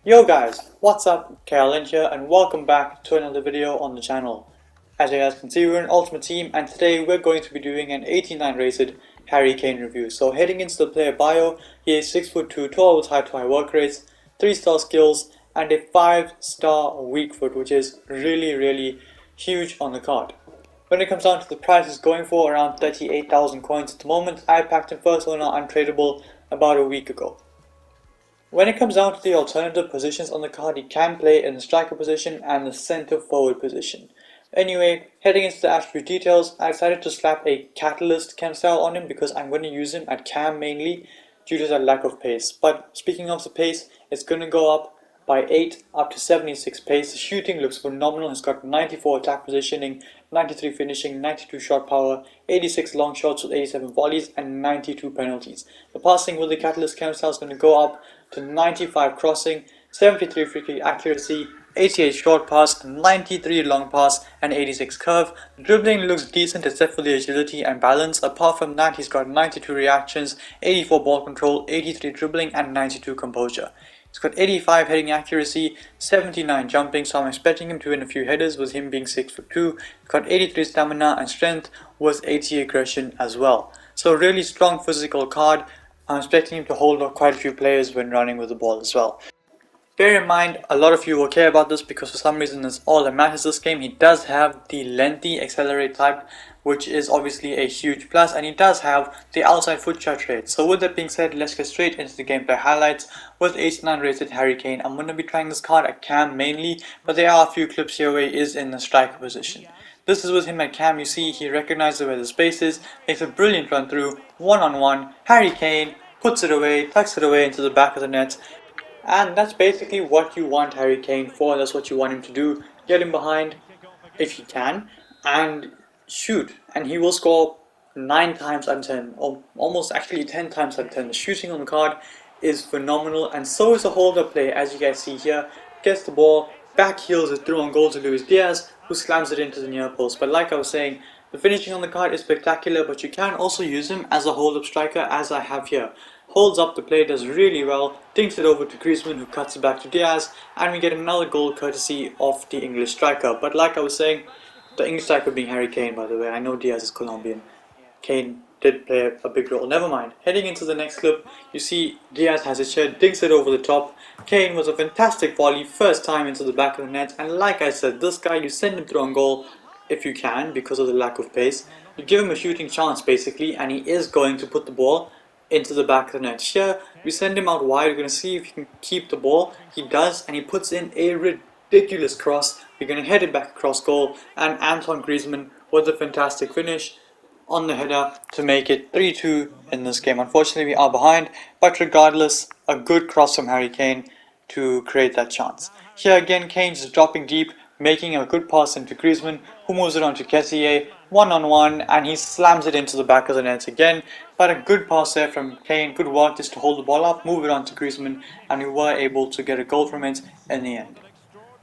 Yo guys, what's up? Carolyn here and welcome back to another video on the channel. As you guys can see, we're an Ultimate Team and today we're going to be doing an 89 rated Harry Kane review. So heading into the player bio, he is 6'2", 12 with high to high work rates, 3-star skills and a 5-star weak foot, which is really huge on the card. When it comes down to the price, it's going for around 38,000 coins at the moment. I packed him first owner untradeable about a week ago. When it comes down to the alternative positions on the card, he can play in the striker position and the centre forward position. Anyway, heading into the attribute details, I decided to slap a catalyst cam style on him because I'm going to use him at cam mainly due to that lack of pace. But speaking of the pace, it's going to go up by 8 up to 76 pace. The shooting looks phenomenal. He's got 94 attack positioning, 93 finishing, 92 shot power, 86 long shots with 87 volleys and 92 penalties. The passing with the catalyst cam style is going to go up to 95 crossing, 73 free kick accuracy, 88 short pass, 93 long pass and 86 curve. The dribbling looks decent except for the agility and balance. Apart from that, he's got 92 reactions, 84 ball control, 83 dribbling and 92 composure. He's got 85 heading accuracy, 79 jumping, so I'm expecting him to win a few headers with him being 6'2". He's got 83 stamina and strength with 80 aggression as well. So a really strong physical card. I'm expecting him to hold up quite a few players when running with the ball as well. Bear in mind, a lot of you will care about this because for some reason that's all that matters this game. He does have the lengthy accelerate type, which is obviously a huge plus, and he does have the outside foot shot rate. So with that being said, let's get straight into the gameplay highlights. With 89 rated Harry Kane, I'm going to be trying this card at cam mainly, but there are a few clips here where he is in the striker position. This is with him at cam. You see he recognizes where the space is, makes a brilliant run through, one-on-one, Harry Kane puts it away, tucks it away into the back of the net. And that's basically what you want Harry Kane for. That's what you want him to do. Get him behind if he can and shoot. And he will score 9 times out of 10, or almost actually 10 times out of 10. The shooting on the card is phenomenal, and so is the hold-up play, as you guys see here. Gets the ball, back heels it through on goal to Luis Diaz, who slams it into the near post. But like I was saying, the finishing on the card is spectacular, but you can also use him as a hold-up striker, as I have here. Holds up the play, does really well, dinks it over to Griezmann, who cuts it back to Diaz, and we get another goal courtesy of the English striker. But like I was saying, the English striker being Harry Kane, by the way. I know Diaz is Colombian. Kane did play a big role. Never mind. Heading into the next clip, you see Diaz has his shot, dinks it over the top. Kane was a fantastic volley, first time into the back of the net. And like I said, this guy, you send him through on goal if you can because of the lack of pace. You give him a shooting chance basically, and he is going to put the ball into the back of the net. Here, we send him out wide. We're going to see if he can keep the ball. He does, and he puts in a ridiculous cross. We're going to head it back across goal, and Antoine Griezmann with a fantastic finish on the header to make it 3-2 in this game. Unfortunately, we are behind, but regardless, a good cross from Harry Kane to create that chance. Here again, Kane just dropping deep, making a good pass into Griezmann, who moves it on to Kessié, one-on-one, and he slams it into the back of the net again. But a good pass there from Kane, good work just to hold the ball up, move it on to Griezmann, and we were able to get a goal from it in the end.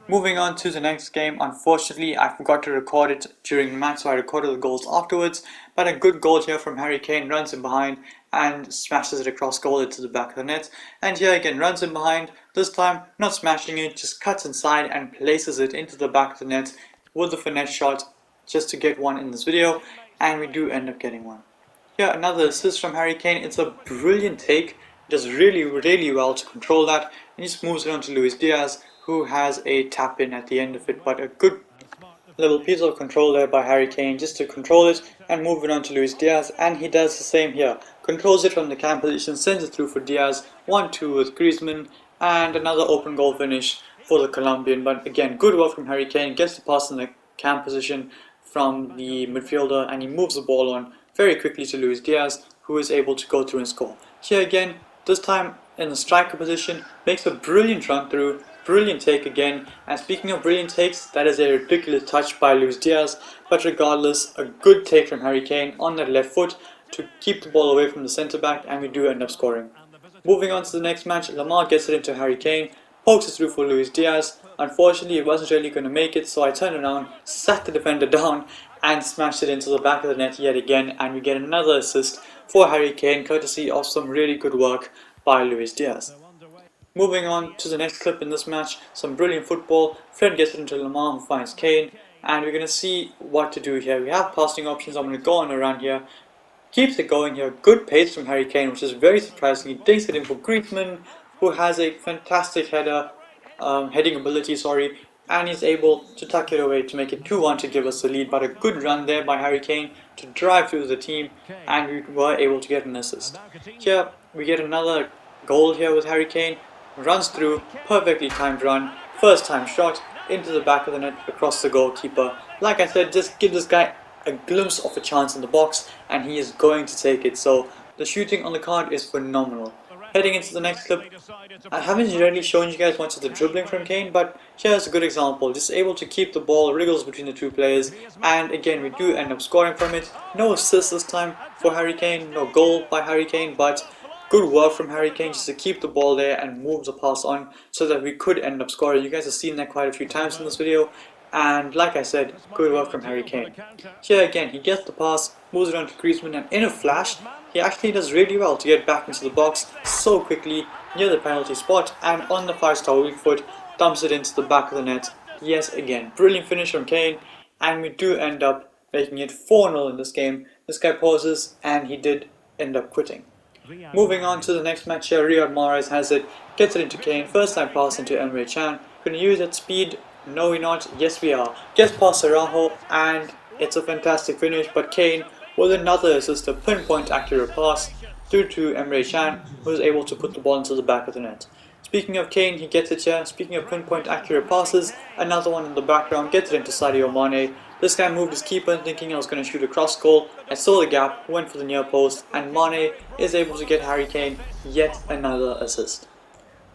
Moving on to the next game, unfortunately I forgot to record it during the match, so I recorded the goals afterwards. But a good goal here from Harry Kane, runs in behind and smashes it across goal into the back of the net. And here again, runs in behind, this time not smashing it, just cuts inside and places it into the back of the net with a finesse shot just to get one in this video, and we do end up getting one. Here another assist from Harry Kane. It's a brilliant take, does really well to control that, and he just moves it on to Luis Diaz, who has a tap in at the end of it. But a good little piece of control there by Harry Kane just to control it and move it on to Luis Diaz, and he does the same here. Controls it from the cam position, sends it through for Diaz, 1-2 with Griezmann, and another open goal finish for the Colombian. But again, good work from Harry Kane, gets the pass in the cam position from the midfielder, and he moves the ball on very quickly to Luis Diaz, who is able to go through and score. Here again, this time in the striker position, makes a brilliant run through, brilliant take again. And speaking of brilliant takes, that is a ridiculous touch by Luis Diaz, but regardless, a good take from Harry Kane on that left foot to keep the ball away from the centre back, and we do end up scoring. Moving on to the next match, Lamar gets it into Harry Kane, pokes it through for Luis Diaz. Unfortunately, it wasn't really going to make it, so I turned around, sat the defender down, and smashed it into the back of the net yet again, and we get another assist for Harry Kane, courtesy of some really good work by Luis Diaz. Moving on to the next clip in this match, some brilliant football. Fred gets it into Lamar, who finds Kane, and we're going to see what to do here. We have passing options. I'm going to go on around here. Keeps it going here. Good pace from Harry Kane, which is very surprising. He digs it in for Griezmann, who has a fantastic heading ability, and he's able to tuck it away to make it 2-1 to give us the lead. But a good run there by Harry Kane to drive through the team, and we were able to get an assist. Here we get another goal here with Harry Kane. Runs through, perfectly timed run, first time shot into the back of the net across the goalkeeper. Like I said, just give this guy a glimpse of a chance in the box and he is going to take it. So the shooting on the card is phenomenal. Heading into the next clip, I haven't really shown you guys much of the dribbling from Kane, but here's a good example. Just able to keep the ball, wriggles between the two players, and again we do end up scoring from it. No assist this time for Harry Kane, no goal by Harry Kane, but good work from Harry Kane just to keep the ball there and move the pass on so that we could end up scoring. You guys have seen that quite a few times in this video, and like I said, good work from Harry Kane. Here again, he gets the pass, moves it on to Griezmann, and in a flash, he actually does really well to get back into the box so quickly near the penalty spot, and on the 5-star weak foot, dumps it into the back of the net. Yes, again, brilliant finish from Kane, and we do end up making it 4-0 in this game. This guy pauses, and he did end up quitting. Moving on to the next match here, Riyad Mahrez has it, gets it into Kane, first time pass into Emre Can. Gonna use that speed? No, we're not. Yes, we are. Gets past Araujo, and it's a fantastic finish, but Kane with another assist, a pinpoint accurate pass through to Emre Can, who was able to put the ball into the back of the net. Speaking of Kane, he gets it here. Speaking of pinpoint accurate passes, another one in the background, gets it into Sadio Mane. This guy moved his keeper thinking I was going to shoot a cross goal. I saw the gap, went for the near post, and Mane is able to get Harry Kane yet another assist.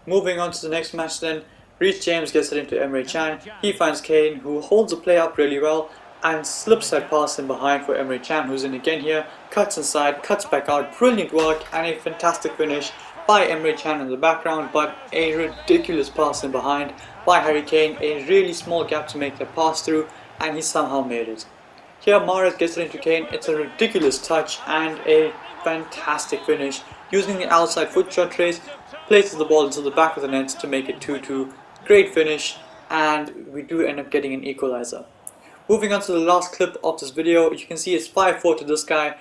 Moving on to the next match then, Reece James gets it into Emre Can. He finds Kane, who holds the play up really well and slips that pass in behind for Emre Can, who's in again here, cuts inside, cuts back out. Brilliant work and a fantastic finish by Emre Can in the background, but a ridiculous pass in behind by Harry Kane. A really small gap to make that pass through, and he somehow made it. Here Mahrez gets it into Kane. It's a ridiculous touch and a fantastic finish. Using the outside foot shot trace, places the ball into the back of the net to make it 2-2. Great finish, and we do end up getting an equalizer. Moving on to the last clip of this video, you can see it's 5-4 to this guy.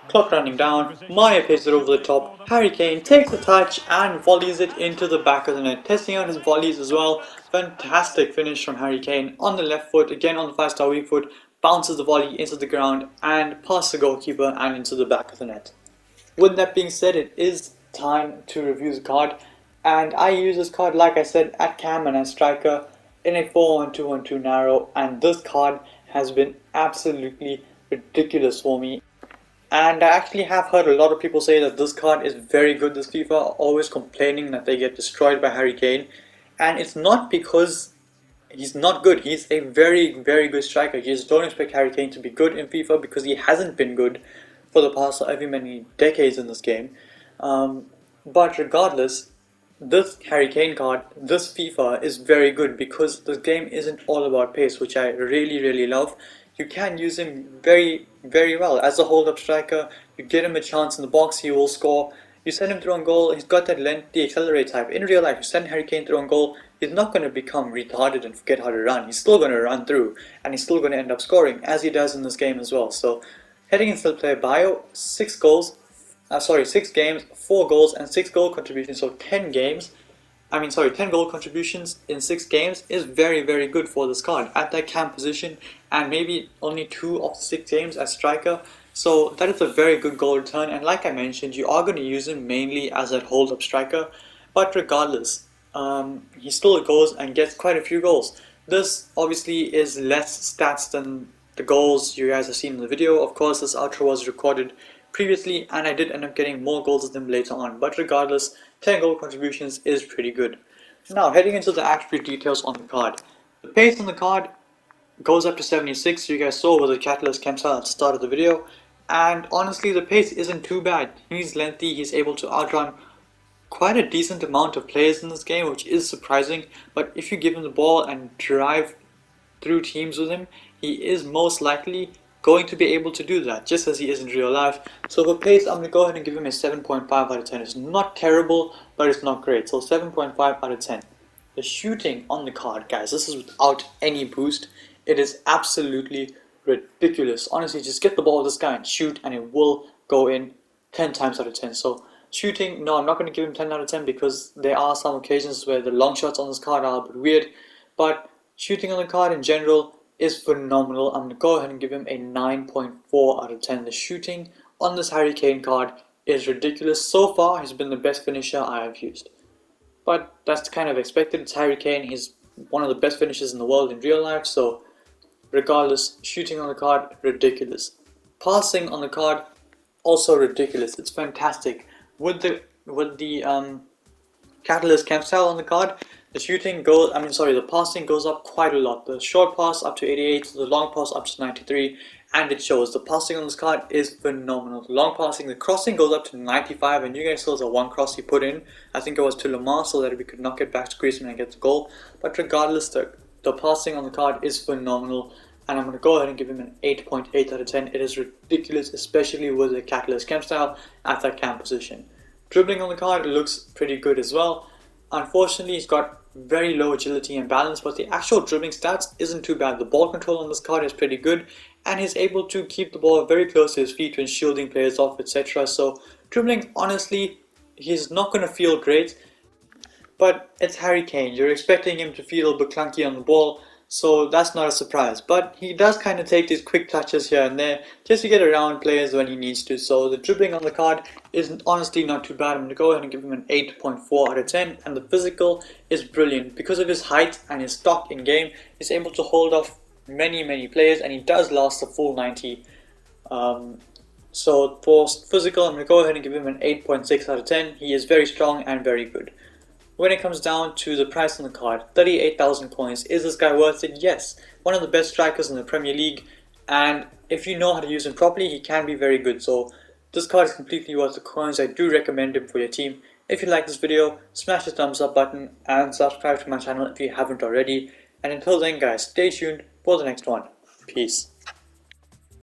Clock running down, Mane plays it over the top, Harry Kane takes a touch and volleys it into the back of the net, testing out his volleys as well. Fantastic finish from Harry Kane on the left foot, again on the 5-star weak foot, bounces the volley into the ground and past the goalkeeper and into the back of the net. With that being said, it is time to review the card, and I use this card, like I said, at cam and as striker in a 4-1-2-1-2 narrow, and this card has been absolutely ridiculous for me. And I actually have heard a lot of people say that this card is very good this FIFA, always complaining that they get destroyed by Harry Kane. And it's not because he's not good, he's a very, very good striker. You just don't expect Harry Kane to be good in FIFA because he hasn't been good for the past however many decades in this game. But regardless, this Harry Kane card, this FIFA is very good because this game isn't all about pace, which I really, really love. You can use him very, very well as a hold-up striker. You get him a chance in the box, he will score. You send him through on goal, he's got that lengthy accelerate type. In real life, you send Harry Kane through on goal, he's not going to become retarded and forget how to run. He's still going to run through, and he's still going to end up scoring, as he does in this game as well. So, heading into the player bio, 6 games, 4 goals, and 6 goal contributions. So 10 goal contributions in 6 games is very, very good for this card at that cam position, and maybe only 2 of the 6 games as striker. So that is a very good goal return, and like I mentioned, you are going to use him mainly as that hold-up striker, but regardless, he still goes and gets quite a few goals. This obviously is less stats than the goals you guys have seen in the video. Of course, this outro was recorded previously, and I did end up getting more goals than him later on, but regardless, 10 goal contributions is pretty good. Now, heading into the attribute details on the card. The pace on the card goes up to 76, you guys saw with the Catalyst Kemsa at the start of the video, and honestly the pace isn't too bad. He's lengthy, he's able to outrun quite a decent amount of players in this game, which is surprising, but if you give him the ball and drive through teams with him, he is most likely going to be able to do that, just as he is in real life. So for pace, I'm going to go ahead and give him a 7.5 out of 10. It's not terrible, but but it's not great. So 7.5 out of 10. The shooting on the card, guys, this is without any boost. It is absolutely ridiculous. Honestly, just get the ball to this guy and shoot, and it will go in 10 times out of 10. So shooting, no, I'm not going to give him 10 out of 10 because there are some occasions where the long shots on this card are a bit weird. But shooting on the card in general is phenomenal. I'm going to go ahead and give him a 9.4 out of 10. The shooting on this Harry Kane card is ridiculous. So far, he's been the best finisher I have used. But that's kind of expected. It's Harry Kane. He's one of the best finishers in the world in real life. So regardless, shooting on the card, ridiculous. Passing on the card, also ridiculous. It's fantastic. With the Catalyst camp style on the card, the passing goes up quite a lot. The short pass up to 88, the long pass up to 93, and it shows. The passing on this card is phenomenal. The long passing, the crossing goes up to 95, and you guys saw the one cross he put in. I think it was to Lamar so that we could knock it back to Griezmann and get the goal. But regardless, the passing on the card is phenomenal, and I'm going to go ahead and give him an 8.8 out of 10. It is ridiculous, especially with the Catalyst camp style at that camp position. Dribbling on the card looks pretty good as well. Unfortunately, he's got very low agility and balance, but the actual dribbling stats isn't too bad. The ball control on this card is pretty good, and he's able to keep the ball very close to his feet when shielding players off, etc. So dribbling, honestly, he's not going to feel great, but it's Harry Kane. You're expecting him to feel a bit clunky on the ball, so that's not a surprise. But he does kind of take these quick touches here and there just to get around players when he needs to. So the dribbling on the card is honestly not too bad. I'm going to go ahead and give him an 8.4 out of 10. And the physical is brilliant. Because of his height and his stock in game, he's able to hold off many players, and he does last the full 90. So for physical, I'm going to go ahead and give him an 8.6 out of 10. He is very strong and very good. When it comes down to the price on the card, 38,000 coins. Is this guy worth it? Yes. One of the best strikers in the Premier League, and if you know how to use him properly, he can be very good. So this card is completely worth the coins. I do recommend him for your team. If you like this video, smash the thumbs up button and subscribe to my channel if you haven't already. And until then guys, stay tuned for the next one. Peace.